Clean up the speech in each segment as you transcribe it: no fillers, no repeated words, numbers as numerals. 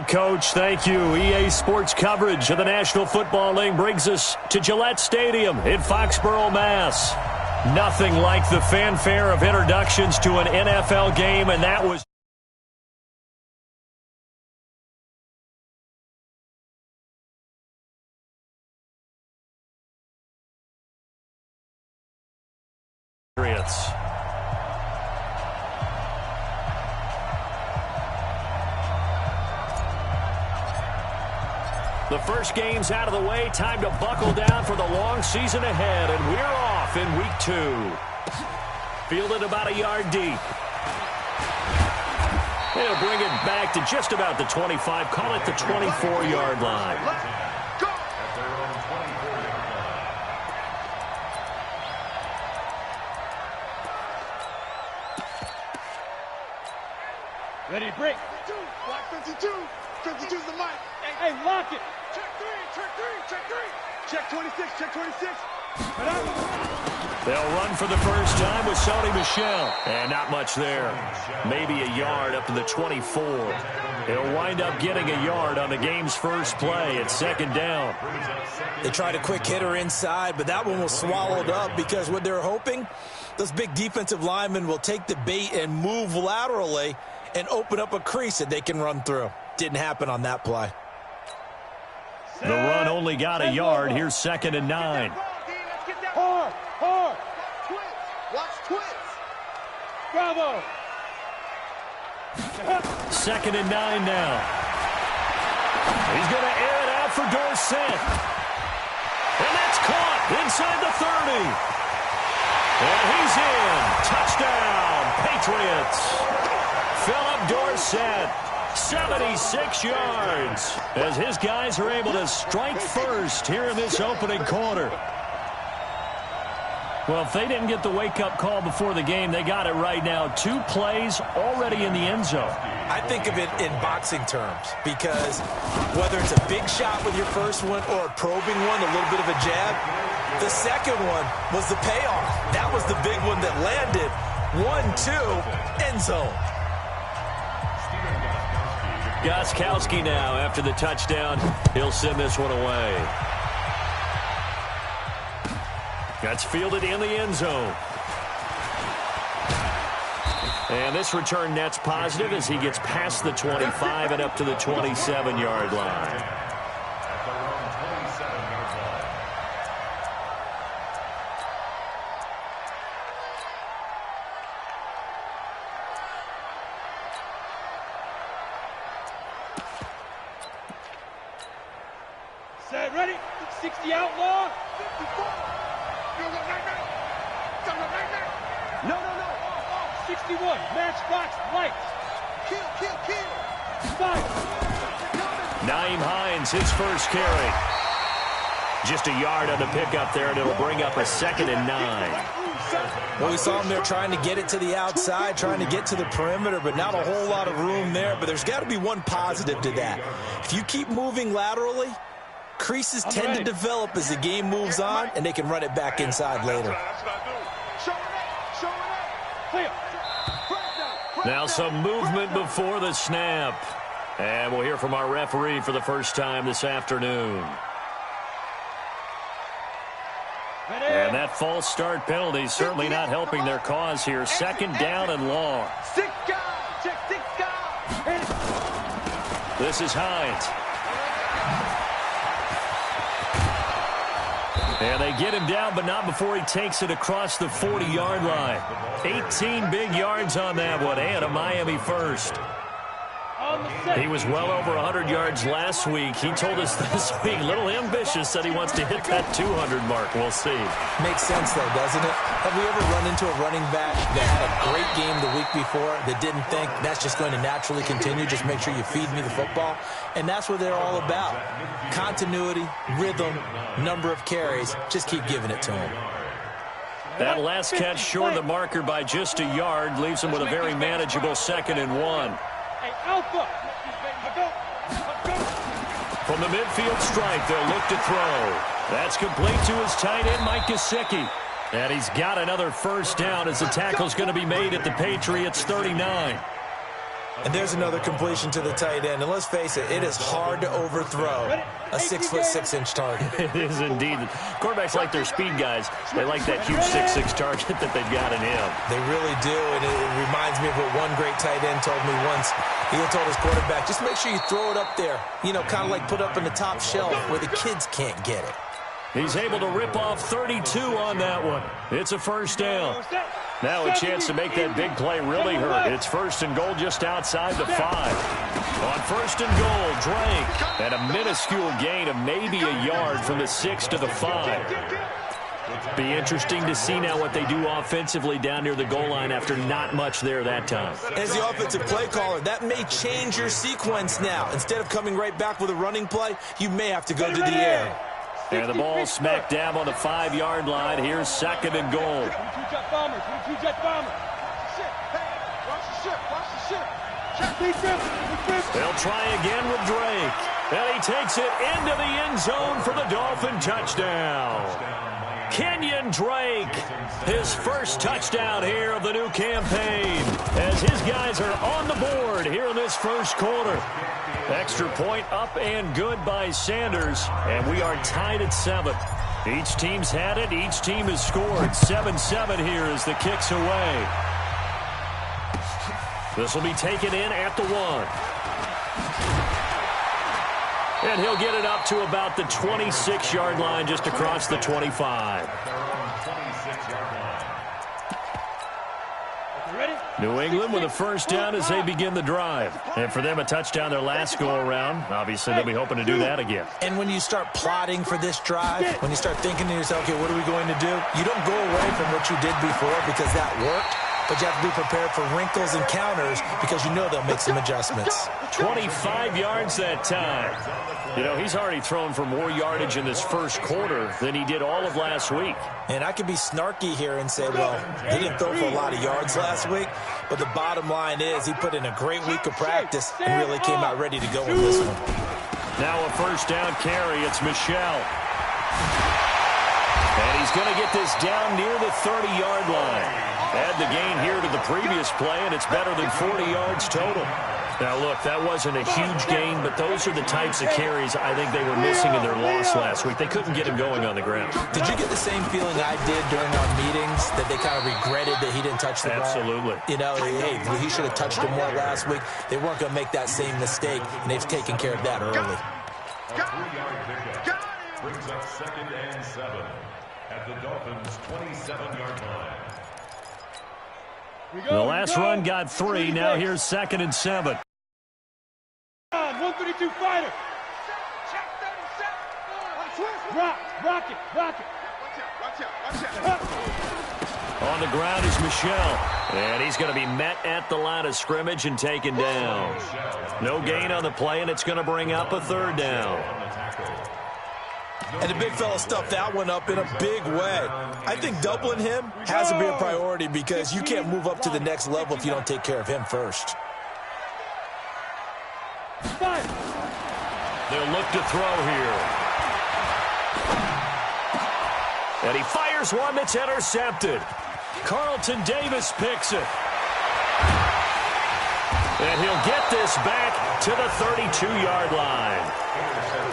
Coach. Thank you. EA Sports coverage of the National Football League brings us to Gillette Stadium in Foxborough, Mass. Nothing like the fanfare of introductions to an NFL game, and that was... The first game's out of the way. Time to buckle down for the long season ahead. And we're off in week 2. Fielded about a yard deep. They'll bring it back to just about the 25. Call it the 24-yard line. Go! Ready to break. Block 52. 52's the mic. Hey, lock it. Check 3, check 3, check 3. Check 26, check 26. They'll run for the first time with Sony Michel. And not much there. Maybe a yard up to the 24. He'll wind up getting a yard on the game's first play. It's second down. They tried a quick hitter inside, but that one was swallowed up because what they're hoping, those big defensive linemen will take the bait and move laterally and open up a crease that they can run through. Didn't happen on that play. The run only got a yard. Here's second and 9. Hard, hard. Twins. Watch twins. Bravo. Second and 9 now. He's going to air it out for Dorsett. And that's caught inside the 30. And he's in. Touchdown, Patriots. Philip Dorsett, 76 yards, as his guys are able to strike first here in this opening quarter. Well, if they didn't get the wake-up call before the game, they got it right now. 2 plays already in the end zone. I think of it in boxing terms because whether it's a big shot with your first one or a probing one, a little bit of a jab, the second one was the payoff. That was the big one that landed. 1-2, end zone. Gostkowski now after the touchdown. He'll send this one away. That's fielded in the end zone. And this return net's positive as he gets past the 25 and up to the 27-yard line. Set, ready. 60 outlaw. 54. No. 61. Matchbox lights. Kill. Fire. Naeem Hines, his first carry. Just a yard on the pickup there, and it'll bring up a second and 9. Well, we saw him there trying to get it to the outside, trying to get to the perimeter, but not a whole lot of room there. But there's got to be one positive to that. If you keep moving laterally, creases tend to develop as the game moves on, and they can run it back inside later. Now some movement before the snap. And we'll hear from our referee for the first time this afternoon. And that false start penalty is certainly not helping their cause here. Second down and long. This is Hines. And they get him down, but not before he takes it across the 40-yard line. 18 big yards on that one, and a Miami first. He was well over 100 yards last week. He told us this week, a little ambitious, that he wants to hit that 200 mark. We'll see. Makes sense, though, doesn't it? Have we ever run into a running back that had a great game the week before that didn't think that's just going to naturally continue? Just make sure you feed me the football. And that's what they're all about. Continuity, rhythm, number of carries. Just keep giving it to him. That last catch short of the marker by just a yard leaves him with a very manageable second and 1. Hey, Alpha. From the midfield stripe, they'll look to throw. That's complete to his tight end, Mike Gesicki. And he's got another first down as the tackle's going to be made at the Patriots' 39. And there's another completion to the tight end. And let's face it, it is hard to overthrow a 6'6" target. It is indeed. Quarterbacks like their speed guys. They like that huge 6'6" target that they've got in him. They really do, and it reminds me of what one great tight end told me once. He told his quarterback, just make sure you throw it up there, you know, kind of like put up in the top shelf where the kids can't get it. He's able to rip off 32 on that one. It's a first down. Now a chance to make that big play really hurt. It's first and goal just outside the 5. On first and goal, Drake. And a minuscule gain of maybe a yard from the 6 to the 5. Be interesting to see now what they do offensively down near the goal line after not much there that time. As the offensive play caller, that may change your sequence now. Instead of coming right back with a running play, you may have to go to the air. And the ball smacked down on the 5-yard line. Here's second and goal. 22-jet bomber, 22-jet bomber. Watch the ship, watch the ship. They'll try again with Drake. And he takes it into the end zone for the Dolphin touchdown. Kenyon Drake, his first touchdown here of the new campaign, as his guys are on the board here in this first quarter. Extra point up and good by Sanders, and we are tied at 7. Each team's had it. Each team has scored. 7-7 here as the kick's away. This will be taken in at the 1. And he'll get it up to about the 26-yard line, just across the 25. New England with a first down as they begin the drive. And for them, a touchdown their last go-around. Obviously, they'll be hoping to do that again. And when you start plotting for this drive, when you start thinking to yourself, okay, what are we going to do? You don't go away from what you did before because that worked. But you have to be prepared for wrinkles and counters because you know they'll make some adjustments. 25 yards that time. You know, he's already thrown for more yardage in this first quarter than he did all of last week. And I could be snarky here and say, well, he didn't throw for a lot of yards last week. But the bottom line is he put in a great week of practice and really came out ready to go in this one. Now a first down carry. It's Michelle. And he's going to get this down near the 30-yard line. Add the gain here to the previous play, and it's better than 40 yards total. Now, look, that wasn't a huge gain, but those are the types of carries I think they were missing in their loss last week. They couldn't get him going on the ground. Did you get the same feeling I did during our meetings, that they kind of regretted that he didn't touch the ball? Absolutely. You know, hey, he should have touched him more last week. They weren't going to make that same mistake, and they've taken care of that early. Brings up second and 7 at the Dolphins' 27-yard line. The last run got 3. Now here's second and 7. 132 fighter. Rock it. Watch out. On the ground is Michelle. And he's going to be met at the line of scrimmage and taken down. No gain on the play, and it's going to bring up a third down. And the big fella stuffed that one up in a big way. I think doubling him has to be a priority because you can't move up to the next level if you don't take care of him first. They'll look to throw here. And he fires one that's intercepted. Carlton Davis picks it. And he'll get this back to the 32-yard line.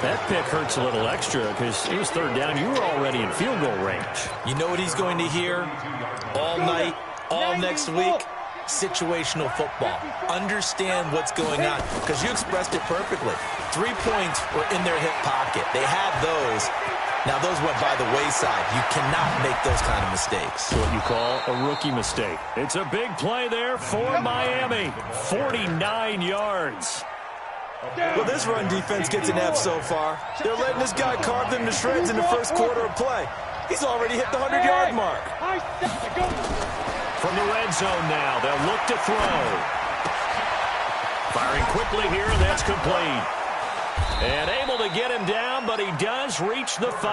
That pick hurts a little extra because it was third down. You were already in field goal range. You know what he's going to hear all night, all next week? Situational football. Understand what's going on because you expressed it perfectly. 3 points were in their hip pocket. They had those. Now, those went by the wayside. You cannot make those kind of mistakes. What you call a rookie mistake. It's a big play there for Miami. 49 yards. Well, this run defense gets an F so far. They're letting this guy carve them to shreds in the first quarter of play. He's already hit the 100-yard mark. From the red zone now, they'll look to throw. Firing quickly here, and that's complete. And able to get him down, but he does reach the 5.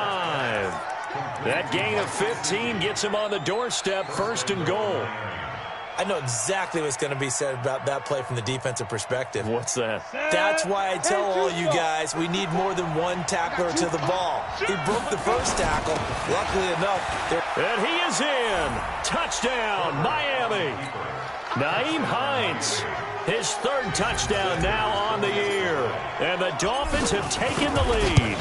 That gain of 15 gets him on the doorstep, first and goal. I know exactly what's going to be said about that play from the defensive perspective. What's that? That's why I tell all you guys we need more than one tackler to the ball. He broke the first tackle. Luckily enough. And he is in. Touchdown, Miami. Nyheim Hines His third touchdown now on the year. And the Dolphins have taken the lead.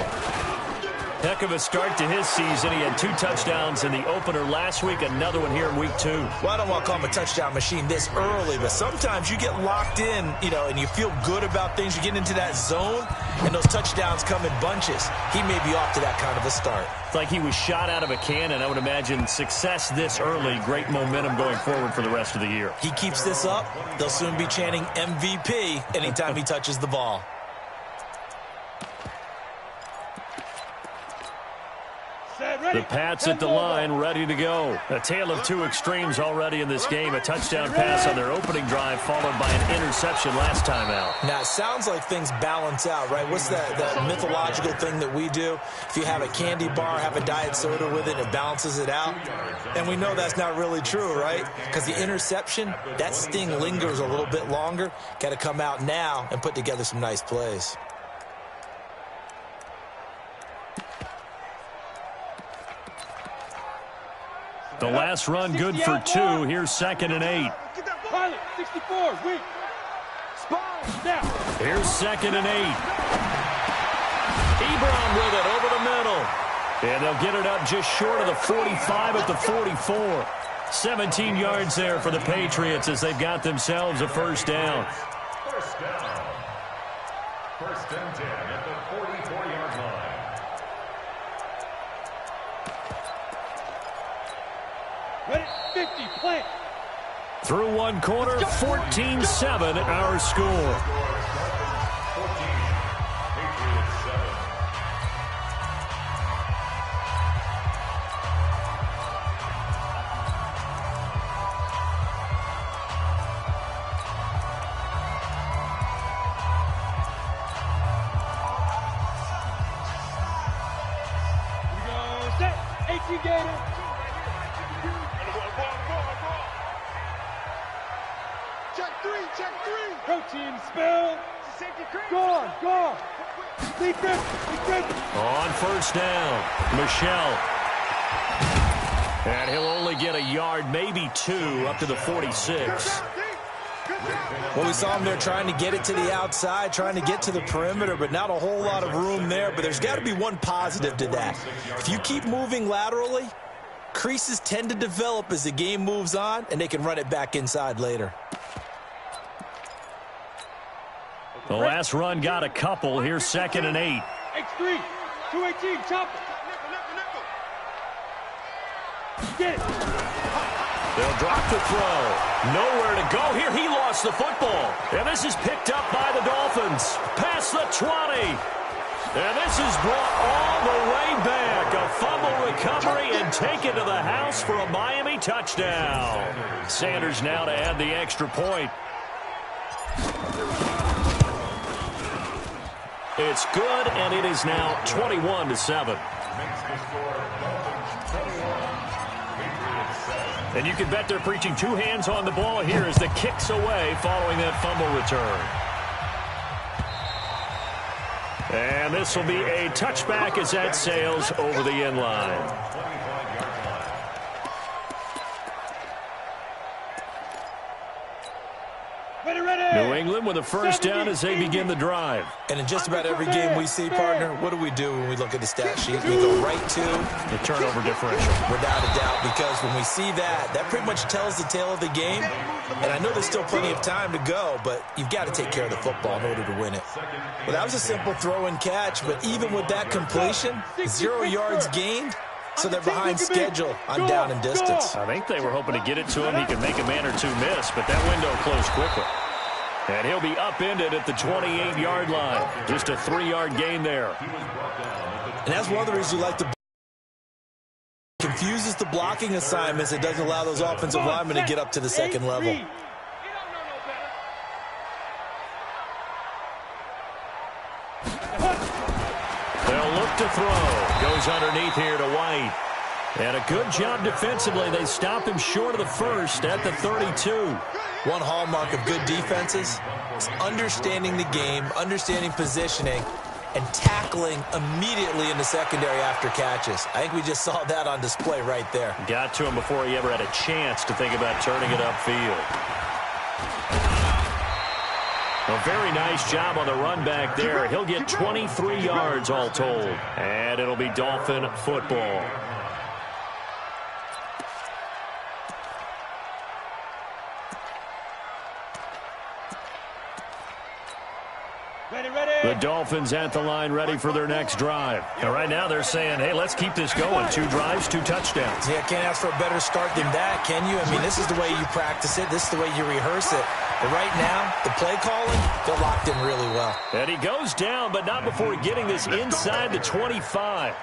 Heck of a start to his season. He had 2 touchdowns in the opener last week, another one here in week 2. Well, I don't want to call him a touchdown machine this early, but sometimes you get locked in, and you feel good about things. You get into that zone, and those touchdowns come in bunches. He may be off to that kind of a start. It's like he was shot out of a cannon. I would imagine success this early, great momentum going forward for the rest of the year. He keeps this up, they'll soon be chanting MVP anytime he touches the ball. The Pats at the line, ready to go. A tale of 2 extremes already in this game. A touchdown pass on their opening drive, followed by an interception last time out. Now, it sounds like things balance out, right? What's that mythological thing that we do? If you have a candy bar, have a diet soda with it, it balances it out. And we know that's not really true, right? Because the interception, that sting lingers a little bit longer. Got to come out now and put together some nice plays. The last run good for 2. Here's 2nd and 8. Pilot, 64, wait. Now. Here's 2nd and 8. Ebron with it over the middle. And they'll get it up just short of the 45 at the 44. 17 yards there for the Patriots as they've got themselves a first down. First down. First and 10 at the 44-yard line. Ready, 50, plant. Through one quarter, 14-7 our score. 14, Patriots 7. We go, set, 18 Gator. Check 3. Protein spill. Gone. Defense. On first down, Michelle. And he'll only get a yard, maybe 2, up to the 46. Well, we saw him there trying to get it to the outside, trying to get to the perimeter, but not a whole lot of room there. But there's got to be one positive to that. If you keep moving laterally, creases tend to develop as the game moves on, and they can run it back inside later. The last run got a couple. Here's 2nd and 8. X3, 218, chopper. Get it. They'll drop the throw. Nowhere to go here. He lost the football. And this is picked up by the Dolphins. Past the 20. And this is brought all the way back. A fumble recovery and taken to the house for a Miami touchdown. Sanders now to add the extra point. It's good, and it is now 21-7. Makes the score Dolphins 21, Patriots 7. And you can bet they're preaching 2 hands on the ball here as the kick's away following that fumble return. And this will be a touchback as that sails over the end line. New England with a first down as they begin the drive. And in just about every game we see, partner, what do we do when we look at the stat sheet? We go right to the turnover differential. Without a doubt, because when we see that, that pretty much tells the tale of the game. And I know there's still plenty of time to go, but you've got to take care of the football in order to win it. Well, that was a simple throw and catch, but even with that completion, 0 yards gained. So they're behind schedule on down and distance. I think they were hoping to get it to him. He could make a man or 2 miss, but that window closed quickly. And he'll be upended at the 28-yard line. Just a 3-yard gain there. And that's one of the reasons you like to confuses the blocking assignments. It doesn't allow those offensive linemen to get up to the second level. They'll look to throw. Goes underneath here to White. And a good job defensively. They stopped him short of the first at the 32. One hallmark of good defenses is understanding the game, understanding positioning, and tackling immediately in the secondary after catches. I think we just saw that on display right there. Got to him before he ever had a chance to think about turning it upfield. A very nice job on the run back there. He'll get 23 yards all told. And it'll be Dolphin football. The Dolphins at the line ready for their next drive. And right now they're saying, hey, let's keep this going. 2 drives, 2 touchdowns. Yeah, can't ask for a better start than that, can you? I mean, this is the way you practice it. This is the way you rehearse it. But right now, the play calling, they're locked in really well. And he goes down, but not before getting this inside the 25.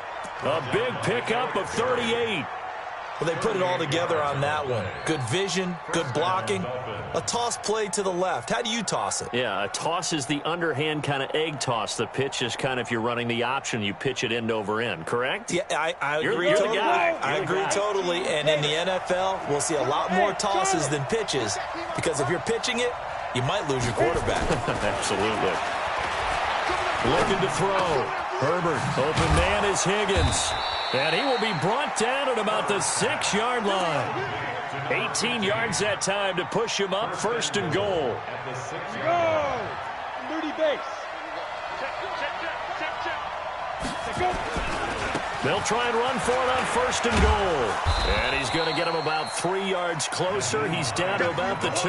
A big pickup of 38. Well, they put it all together on that one. Good vision, good blocking. A toss play to the left. How do you toss it? Yeah, a toss is the underhand kind of egg toss. The pitch is kind of, if you're running the option, you pitch it end over end, correct? Yeah, I agree you're totally. The guy. I agree totally. And in the NFL, we'll see a lot more tosses than pitches because if you're pitching it, you might lose your quarterback. Absolutely. Looking to throw. Herbert, open man is Higgins. And he will be brought down at about the 6-yard line. 18 yards that time to push him up, 1st and goal. Go! Moody base. They'll try and run for it on 1st and goal. And he's going to get him about 3 yards closer. He's down to about the 2.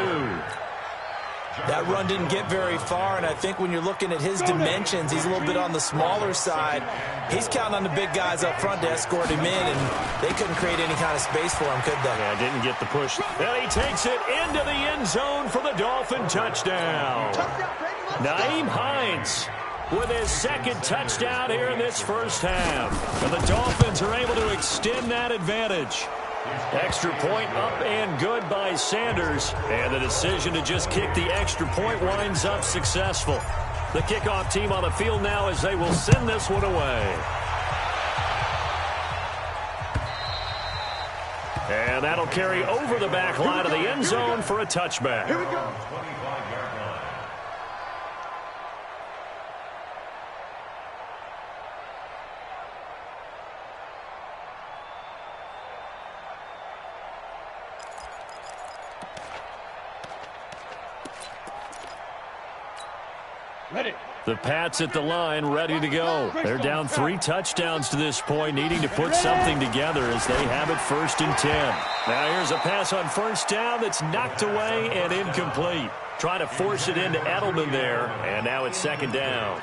That run didn't get very far, and I think when you're looking at his dimensions, he's a little bit on the smaller side. He's counting on the big guys up front to escort him in, and they couldn't create any kind of space for him, could they? Yeah, didn't get the push. And he takes it into the end zone for the Dolphin touchdown. Naeem Hines with his 2nd touchdown here in this first half. And the Dolphins are able to extend that advantage. Extra point up and good by Sanders. And the decision to just kick the extra point winds up successful. The kickoff team on the field now as they will send this one away. And that'll carry over the back line of the end zone for a touchback. Here we go. 25-yard line. Ready. The Pats at the line, ready to go. They're down 3 touchdowns to this point, needing to put something together as they have it 1st and 10. Now here's a pass on 1st down that's knocked away and incomplete. Trying to force it into Edelman there, and now it's 2nd down.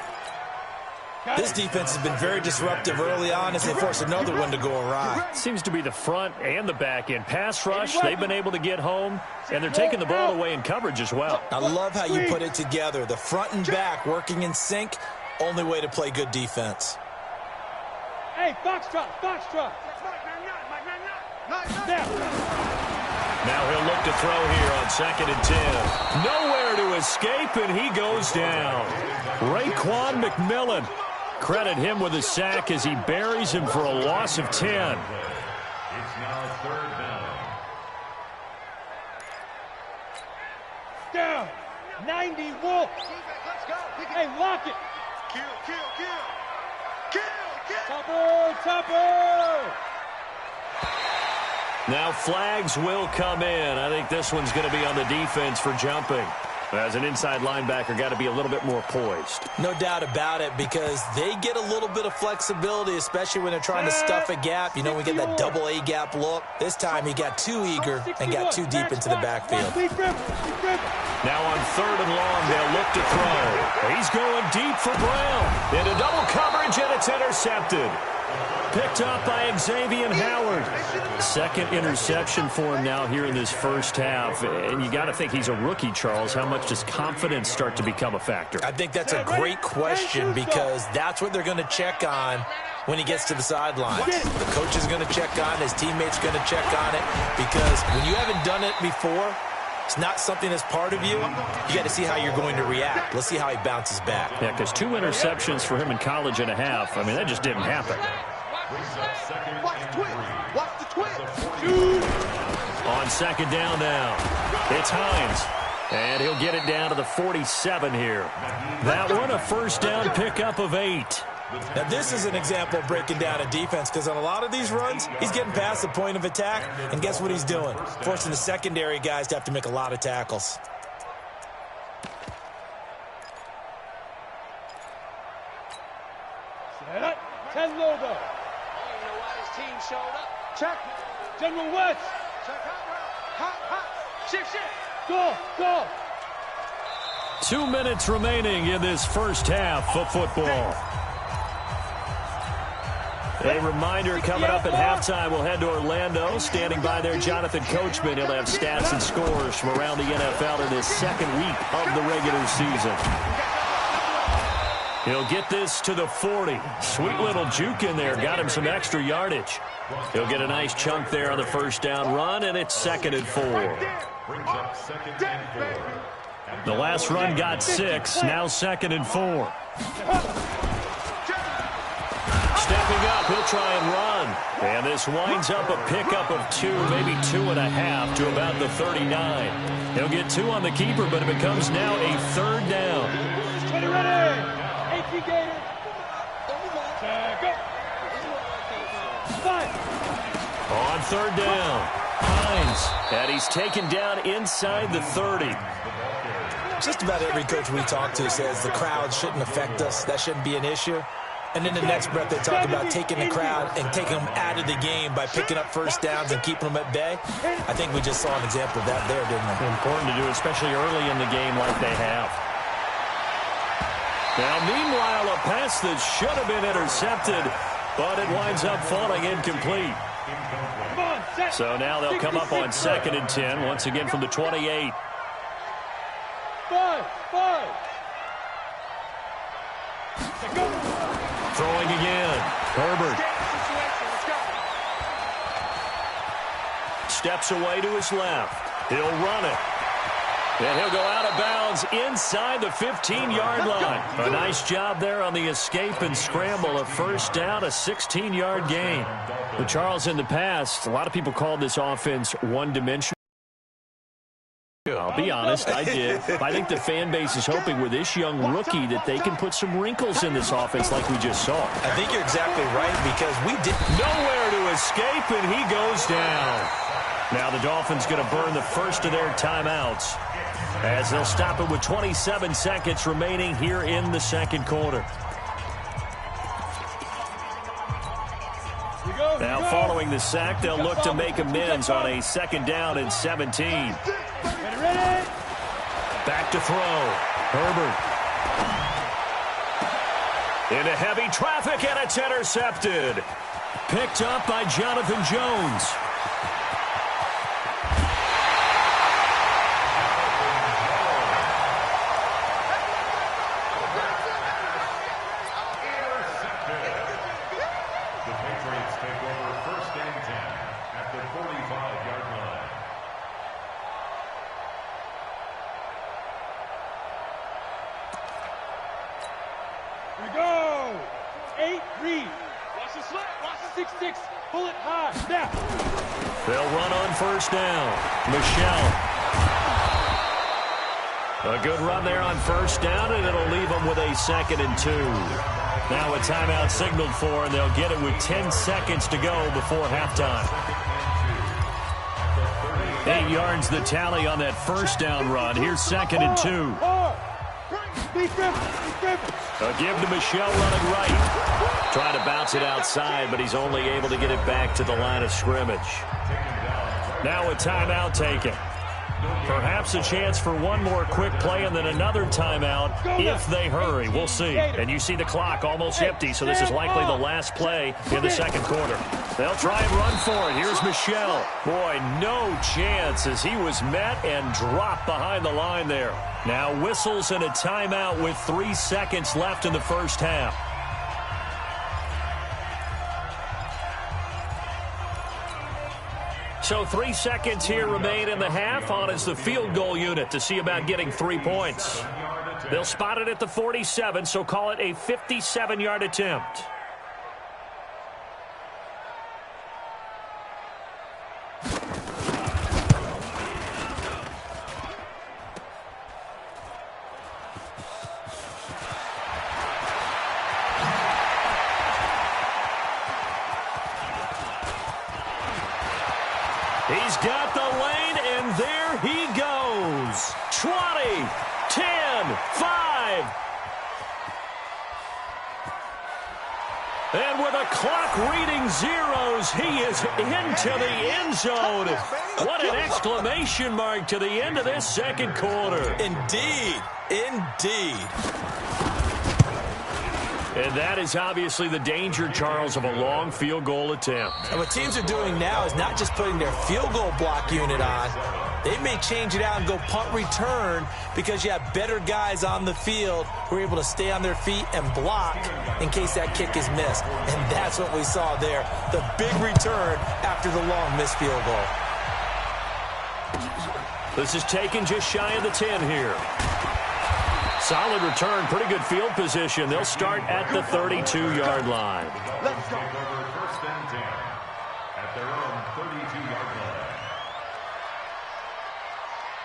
This defense has been very disruptive early on as they force another one to go awry. Seems to be the front and the back end. Pass rush, they've been able to get home, and they're taking the ball away in coverage as well. I love how you put it together. The front and back working in sync, only way to play good defense. Hey, foxtrot, foxtrot. Now he'll look to throw here on 2nd and 10. Nowhere to escape, and he goes down. Raekwon McMillan. Credit him with a sack as he buries him for a loss of 10. It's now 3rd down. Down. 90 Wolf. Hey, lock it. Kill. Topper. Now flags will come in. I think this one's going to be on the defense for jumping. As an inside linebacker, got to be a little bit more poised. No doubt about it, because they get a little bit of flexibility, especially when they're trying to stuff a gap. You know, we get that double A gap look. This time he got too eager and got too deep into the backfield. Now on 3rd and long, they'll look to throw. He's going deep for Brown. Into double coverage, and it's intercepted. Picked up by Xavier Howard. 2nd interception for him now here in this first half. And you got to think he's a rookie, Charles. How much does confidence start to become a factor? I think that's a great question, because that's what they're going to check on when he gets to the sideline. The coach is going to check on it. His teammates are going to check on it, because when you haven't done it before, it's not something that's part of you. You got to see how you're going to react. Let's see how he bounces back. Yeah, because 2 interceptions for him in college and a half. I mean, that just didn't happen. Watch the twitch. On 2nd down now, it's Hines. And he'll get it down to the 47 here. That one, a 1st down pickup of 8. Now, this is an example of breaking down a defense, because on a lot of these runs, he's getting past the point of attack, and guess what he's doing? Forcing the secondary guys to have to make a lot of tackles. 10 logo. I don't even know why his team showed up. Check. General West. Check hot. Shift. Go. 2 minutes remaining in this first half of football. A reminder, coming up at halftime, we'll head to Orlando. Standing by there, Jonathan Coachman. He'll have stats and scores from around the NFL in his second week of the regular season. He'll get this to the 40. Sweet little juke in there. Got him some extra yardage. He'll get a nice chunk there on the first down run, and it's 2nd and 4. Brings up 2nd and 4. The last run got 6. Now 2nd and 4. Stepping up, he'll try and run. And this winds up a pickup of 2, maybe 2.5 to about the 39. He'll get 2 on the keeper, but it becomes now a 3rd down. 20 ready. 18 Gators. Go. 5. On 3rd down, Hines. And he's taken down inside the 30. Just about every coach we talk to says the crowd shouldn't affect us. That shouldn't be an issue. And in the next breath, they talk about taking the crowd and taking them out of the game by picking up first downs and keeping them at bay. I think we just saw an example of that there, didn't we? Important to do, especially early in the game like they have. Now, meanwhile, a pass that should have been intercepted, but it winds up falling incomplete. So now they'll come up on 2nd and 10, once again from the 28. 5. Throwing again. Herbert. Steps away to his left. He'll run it. And he'll go out of bounds inside the 15-yard line. A nice job there on the escape and scramble. A first down, a 16-yard gain. But Charles, in the past, a lot of people called this offense one-dimensional. I'll be honest, I did. I think the fan base is hoping with this young rookie that they can put some wrinkles in this offense like we just saw. I think you're exactly right because we did nowhere to escape, and he goes down. Now the Dolphins going to burn the first of their timeouts as they'll stop it with 27 seconds remaining here in the second quarter. Now following the sack, they'll look to make amends on a 2nd down and 17. Back to throw. Herbert. Into heavy traffic, and it's intercepted. Picked up by Jonathan Jones. The Patriots take over 1st and 10 at the 45-yard line. We go. 8 read. Watch the slip. Watch the 6-6. Pull it high. Snap. They'll run on first down. Michelle. A good run there on first down, and it'll leave them with a 2nd and 2. Now a timeout signaled for, and they'll get it with 10 seconds to go before halftime. 8 yards the tally on that first down run. Here's 2nd and 2. A give to Michelle running right. Trying to bounce it outside, but he's only able to get it back to the line of scrimmage. Now a timeout taken. Perhaps a chance for one more quick play and then another timeout if they hurry. We'll see. And you see the clock almost empty, so this is likely the last play in the second quarter. They'll try and run for it. Here's Michelle. Boy, no chance as he was met and dropped behind the line there. Now whistles and a timeout with 3 seconds left in the first half. So 3 seconds here remain in the half. On is the field goal unit to see about getting 3 points. They'll spot it at the 47, so call it a 57-yard attempt. He's got the lane, and there he goes. 20, 10, 5. And with a clock reading zeros, he is into the end zone. What an exclamation mark to the end of this second quarter. Indeed. Indeed. And that is obviously the danger, Charles, of a long field goal attempt. And what teams are doing now is not just putting their field goal block unit on. They may change it out and go punt return because you have better guys on the field who are able to stay on their feet and block in case that kick is missed. And that's what we saw there, the big return after the long missed field goal. This is taken just shy of the 10 here. Solid return, pretty good field position. They'll start at the 32-yard line. Let's go. First and 10 at their own 32-yard line.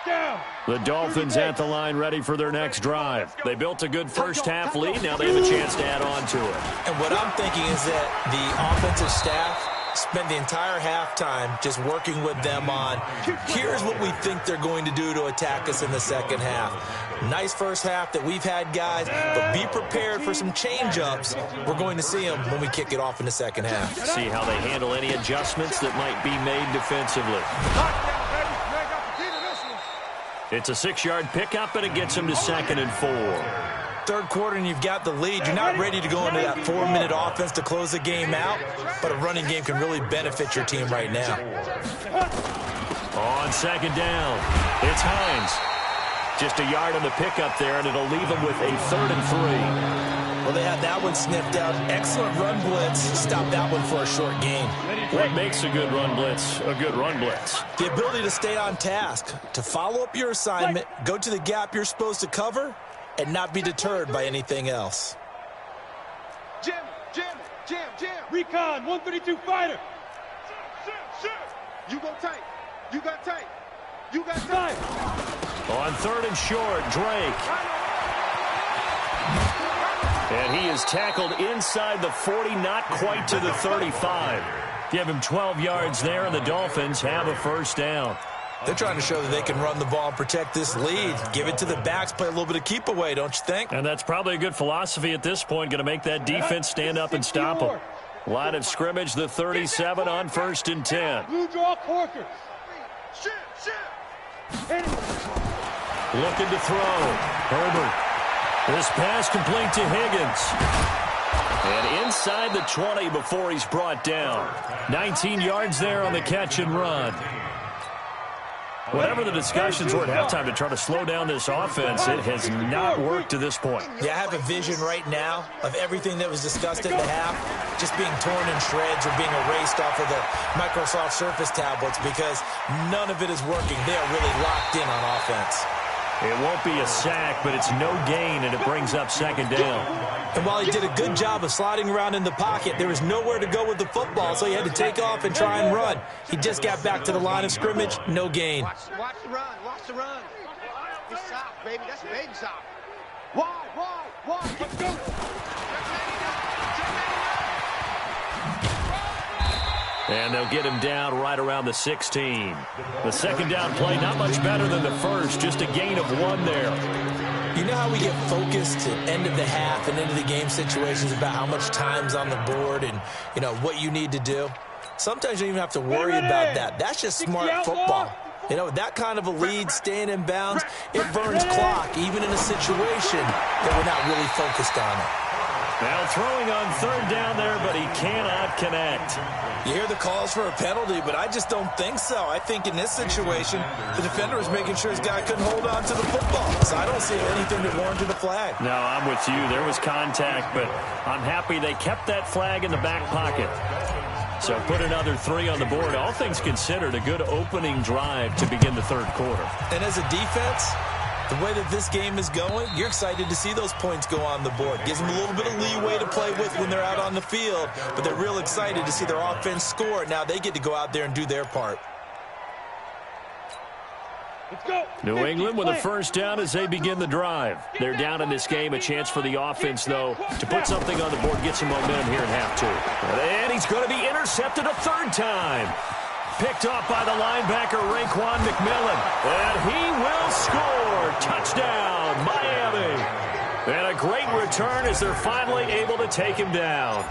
Down. The Dolphins at the line ready for their next drive. They built a good first-half lead. Now they have a chance to add on to it. And what I'm thinking is that the offensive staff spent the entire halftime just working with them on, here's what we think they're going to do to attack us in the second half. Nice first half that we've had, guys, but be prepared for some change-ups. We're going to see them when we kick it off in the second half. See how they handle any adjustments that might be made defensively. It's a 6-yard pickup, and it gets them to 2nd and 4. Third quarter and you've got the lead. You're not ready to go into that 4-minute offense to close the game out, but a running game can really benefit your team right now. On 2nd down, it's Hines. Just a yard on the pickup there, and it'll leave them with a 3rd and 3. Well, they had that one sniffed out. Excellent run blitz. Stop that one for a short gain. What makes a good run blitz a good run blitz? The ability to stay on task, to follow up your assignment, go to the gap you're supposed to cover, and not be deterred by anything else. Jam. Recon, 132 fighter. You go tight. You got tight. You got tight. On 3rd and short, Drake. And he is tackled inside the 40, not quite to the 35. Give him 12 yards there, and the Dolphins have a first down. They're trying to show that they can run the ball and protect this lead. Give it to the backs, play a little bit of keep away, don't you think? And that's probably a good philosophy at this point, going to make that defense stand up and stop them. Line of scrimmage, the 37 on 1st and 10. Blue draw Corker. Looking to throw. Herbert. This pass complete to Higgins. And inside the 20 before he's brought down. 19 yards there on the catch and run. Whatever the discussions were at halftime to try to slow down this offense, it has not worked to this point. Yeah, I have a vision right now of everything that was discussed at the half just being torn in shreds or being erased off of the Microsoft Surface tablets because none of it is working. They are really locked in on offense. It won't be a sack, but it's no gain, and it brings up 2nd down. And while he did a good job of sliding around in the pocket, there was nowhere to go with the football, so he had to take off and try and run. He just got back to the line of scrimmage, no gain. Watch the run. Watch the run. It's soft, baby. That's baby soft. Wide. Let's go. And they'll get him down right around the 16. The 2nd down play, not much better than the first, just a gain of 1 there. You know how we get focused at end of the half and into the game situations about how much time's on the board and, you know, what you need to do? Sometimes you don't even have to worry about that. That's just smart football. You know, that kind of a lead, staying in bounds, it burns clock, even in a situation that we're not really focused on it. Now throwing on 3rd down there, but he cannot connect. You hear the calls for a penalty, but I just don't think so. I think in this situation, the defender was making sure his guy couldn't hold on to the football. So I don't see anything that warranted a flag. No, I'm with you. There was contact, but I'm happy they kept that flag in the back pocket. So put another 3 on the board. All things considered, a good opening drive to begin the 3rd quarter. And as a defense, the way that this game is going, you're excited to see those points go on the board. Gives them a little bit of leeway to play with when they're out on the field, but they're real excited to see their offense score. Now they get to go out there and do their part. Let's go. New England with a first down as they begin the drive. They're down in this game. A chance for the offense, though, to put something on the board, get some momentum here in half 2. And he's going to be intercepted a 3rd time. Picked off by the linebacker, Raekwon McMillan. And he will score. Touchdown, Miami. And a great return as they're finally able to take him down.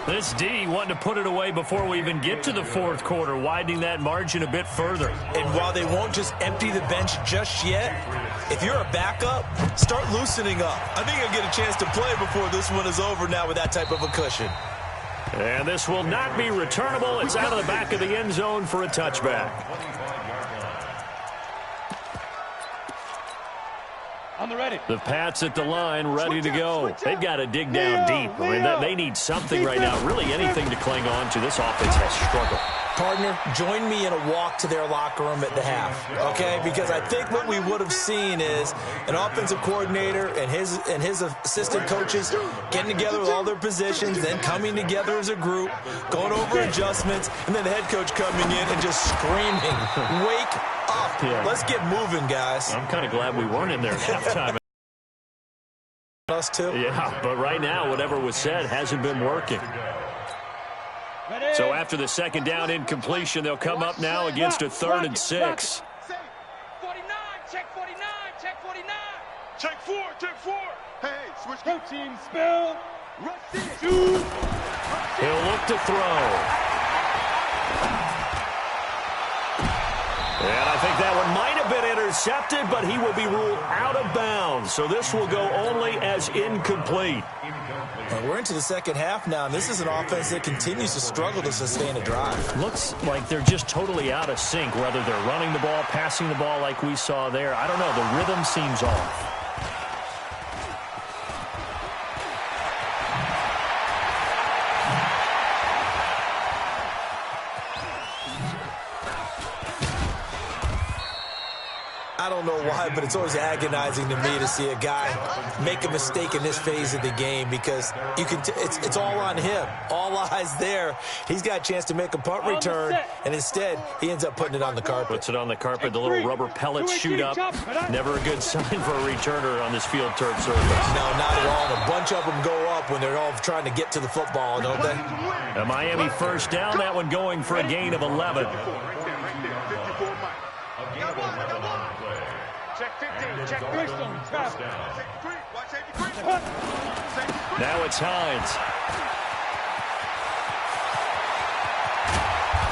This D wanting to put it away before we even get to the fourth quarter, widening that margin a bit further. And while they won't just empty the bench just yet, if you're a backup, start loosening up. I think you'll get a chance to play before this one is over now with that type of a cushion. And this will not be returnable. It's out of the back of the end zone for a touchback. On the ready. The Pats at the line, ready to go. They've got to dig down deep. I mean, they need something right now, really anything to cling on to. This offense has struggled. Partner, join me in a walk to their locker room at the half, okay? Because I think what we would have seen is an offensive coordinator and his assistant coaches getting together with all their positions, then coming together as a group, going over adjustments, and then the head coach coming in and just screaming, "Wake up. Yeah. Let's get moving, guys." I'm kind of glad we weren't in there at halftime. Us too. Yeah, but right now, whatever was said hasn't been working. So after the second down incompletion, they'll come up now against a 3rd and 6. 49, check 49, check 49. Check 4, check 4. Hey, switch. Coaching spell. Rush it. Shoot. He'll look to throw. And I think that one might have been intercepted, but he will be ruled out of bounds. So this will go only as incomplete. And we're into the second half now, and this is an offense that continues to struggle to sustain a drive. Looks like they're just totally out of sync, whether they're running the ball, passing the ball like we saw there. I don't know. The rhythm seems off. I don't know why, but it's always agonizing to me to see a guy make a mistake in this phase of the game because you can. It's all on him. All eyes there. He's got a chance to make a punt return, and instead he ends up putting it on the carpet. Puts it on the carpet. The little rubber pellets shoot up. Never a good sign for a returner on this field turf surface. No, not at all. And a bunch of them go up when they're all trying to get to the football, don't they? A Miami first down. That one going for a gain of 11. Check 15, check 3. Now it's Hines.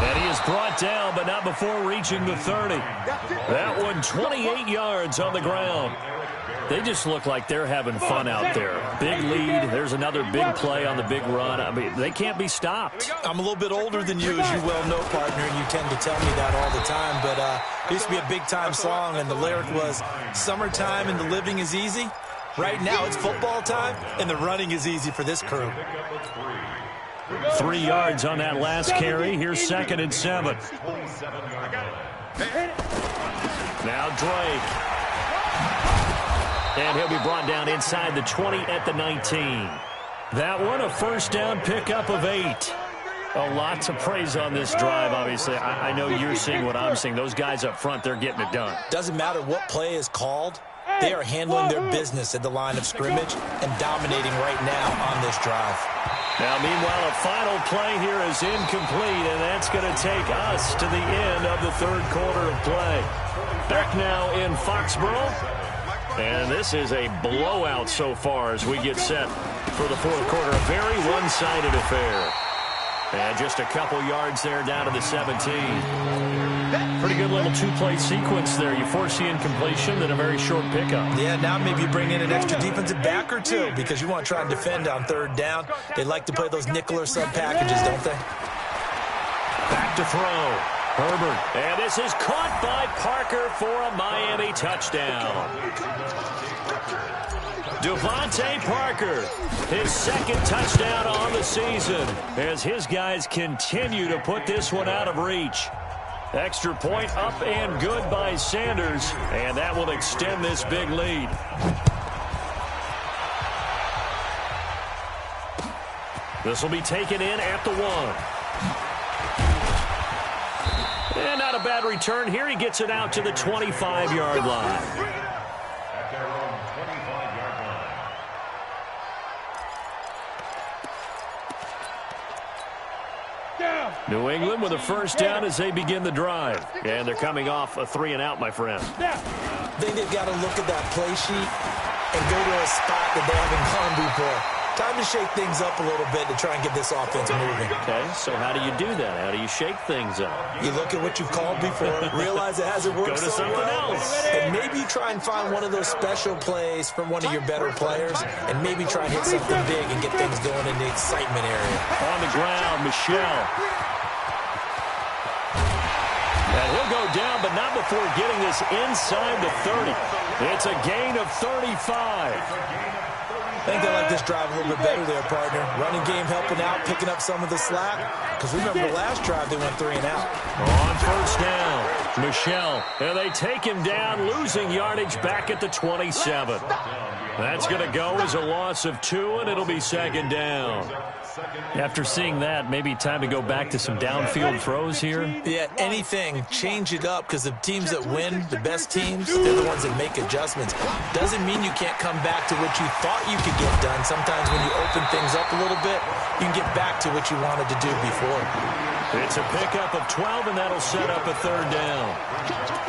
And he is brought down, but not before reaching the 30. That one 28 yards on the ground. They just look like they're having fun out there. Big lead. There's another big play on the big run. I mean, they can't be stopped. I'm a little bit older than you, as you well know, partner, and you tend to tell me that all the time. But it used to be a big-time song, and the lyric was, "Summertime and the living is easy." Right now, it's football time, and the running is easy for this crew. 3 yards on that last carry. Here's 2nd and 7. Now Drake. And he'll be brought down inside the 20 at the 19. That one, a first down pickup of 8. A lot to praise on this drive, obviously. I know you're seeing what I'm seeing. Those guys up front, they're getting it done. Doesn't matter what play is called. They are handling their business at the line of scrimmage and dominating right now on this drive. Now, meanwhile, a final play here is incomplete, and that's going to take us to the end of the third quarter of play. Back now in Foxborough. And this is a blowout so far as we get set for the fourth quarter. A very one-sided affair. And just a couple yards there down to the 17. Pretty good little two-play sequence there. You force the incompletion, then a very short pickup. Yeah, now maybe you bring in an extra defensive back or two because you want to try and defend on third down. They like to play those nickel or sub packages, don't they? Back to throw. Herbert. And this is caught by Parker for a Miami touchdown. Devontae Parker, his 2nd touchdown on the season as his guys continue to put this one out of reach. Extra point up and good by Sanders, and that will extend this big lead. This will be taken in at the 1. And not a bad return here. He gets it out to the 25-yard line. At their own 25-yard line. Down. New England with a first down as they begin the drive. And they're coming off a 3-and-out, my friend. Down. I think they've got to look at that play sheet and go to a spot that they haven't gone before. Time to shake things up a little bit to try and get this offense moving. Okay, so how do you do that? How do you shake things up? You look at what you've called before, realize it hasn't worked Go to so something well, else. and maybe try and find one of those special plays from one of your better players, and maybe try and hit something big and get things going in the excitement area. On the ground, Michelle. And he'll go down, but not before getting this inside the 30. It's a gain of 35. I think they like this drive a little bit better there, partner. Running game helping out, picking up some of the slack. Because remember the last drive, they went 3 and out. On first down, Michelle. And they take him down, losing yardage back at the 27. That's going to go as a loss of 2, and it'll be second down. After seeing that, maybe time to go back to some downfield throws here. Yeah, anything. Change it up, because the teams that win, the best teams, they're the ones that make adjustments. Doesn't mean you can't come back to what you thought you could get done. Sometimes when you open things up a little bit, you can get back to what you wanted to do before. It's a pickup of 12, and that'll set up a third down.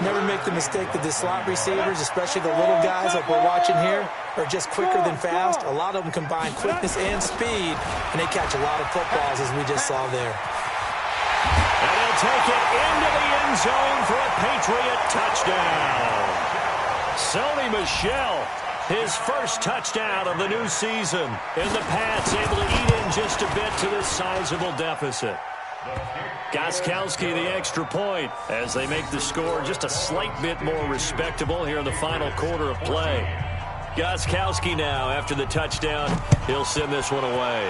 Never make the mistake that the slot receivers, especially the little guys like we're watching here, are just quicker than fast. A lot of them combine quickness and speed, and they catch a lot of footballs, as we just saw there. And he'll take it into the end zone for a Patriot touchdown. Sony Michel, his first touchdown of the new season. And the Pats able to eat in just a bit to this sizable deficit. Gostkowski the extra point as they make the score just a slight bit more respectable here in the final quarter of play. Gostkowski now, after the touchdown, he'll send this one away.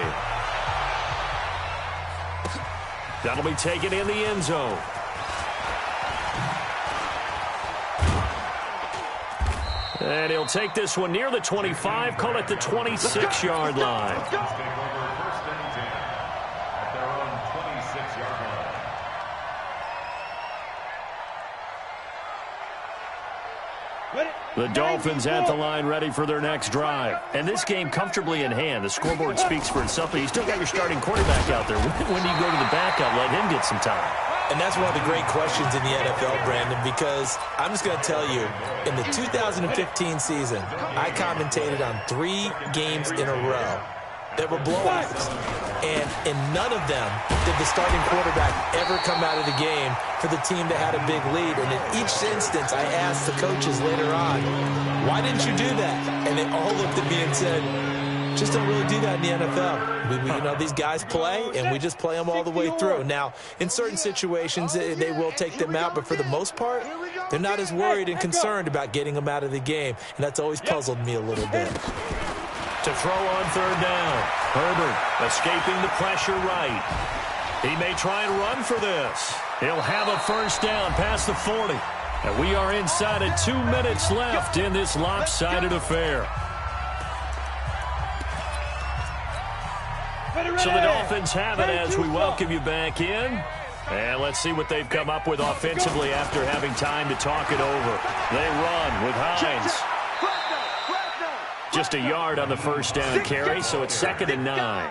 That'll be taken in the end zone. And he'll take this one near the 25, call it the 26-yard line. The Dolphins at the line ready for their next drive. And this game comfortably in hand. The scoreboard speaks for itself, but you still got your starting quarterback out there. When do you go to the backup, let him get some time? And that's one of the great questions in the NFL, Brandon, because I'm just going to tell you, in the 2015 season, I commentated on 3 games in a row that were blowouts. And in none of them did the starting quarterback ever come out of the game for the team that had a big lead. And in each instance, I asked the coaches later on, why didn't you do that? And they all looked at me and said, just don't really do that in the NFL. You know, these guys play, and we just play them all the way through. Now, in certain situations, they will take them out, but for the most part, they're not as worried and concerned about getting them out of the game. And that's always puzzled me a little bit. To throw on third down. Herbert escaping the pressure right. He may try and run for this. He'll have a first down past the 40. And we are inside of 2 minutes left in this lopsided affair. So the Dolphins have it as we welcome you back in. And let's see what they've come up with offensively after having time to talk it over. They run with Hines. Just a yard on the first down carry, so it's 2nd and 9.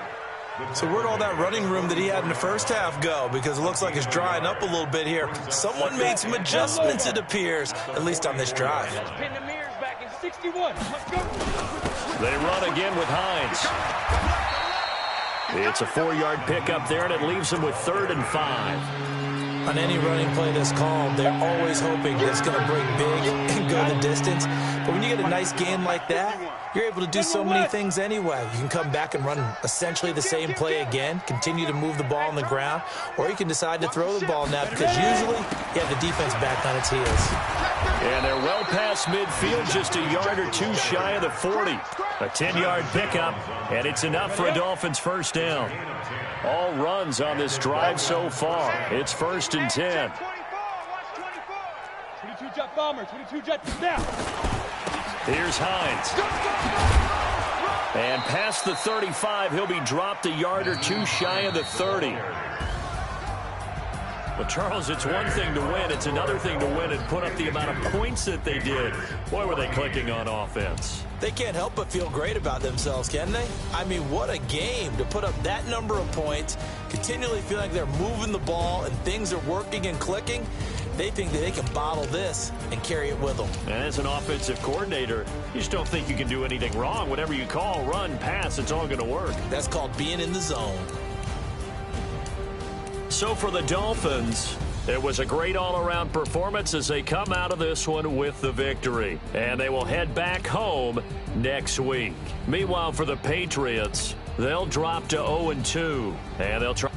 So where'd all that running room that he had in the first half go? Because it looks like it's drying up a little bit here. Someone made some adjustments, it appears, at least on this drive. They run again with Hines. It's a 4-yard pickup there, and it leaves them with 3rd and 5. On any running play that's called, they're always hoping that it's going to break big and go the distance. But when you get a nice gain like that, you're able to do so many things anyway. You can come back and run essentially the same play again, continue to move the ball on the ground, or you can decide to throw the ball now because usually you have the defense back on its heels. And they're well past midfield, just a yard or 2 shy of the 40. A 10-yard pickup, and it's enough for a Dolphins first down. All runs on this drive so far. It's 1st and 10. 22-jet bomber, 22-jet down. Here's Hines. And past the 35, he'll be dropped a yard or 2 shy of the 30. But, Charles, it's one thing to win. It's another thing to win and put up the amount of points that they did. Boy, were they clicking on offense. They can't help but feel great about themselves, can they? I mean, what a game to put up that number of points, continually feel like they're moving the ball and things are working and clicking. They think that they can bottle this and carry it with them. And as an offensive coordinator, you just don't think you can do anything wrong. Whatever you call, run, pass, it's all going to work. That's called being in the zone. So for the Dolphins, it was a great all-around performance as they come out of this one with the victory. And they will head back home next week. Meanwhile, for the Patriots, they'll drop to 0-2, and they'll try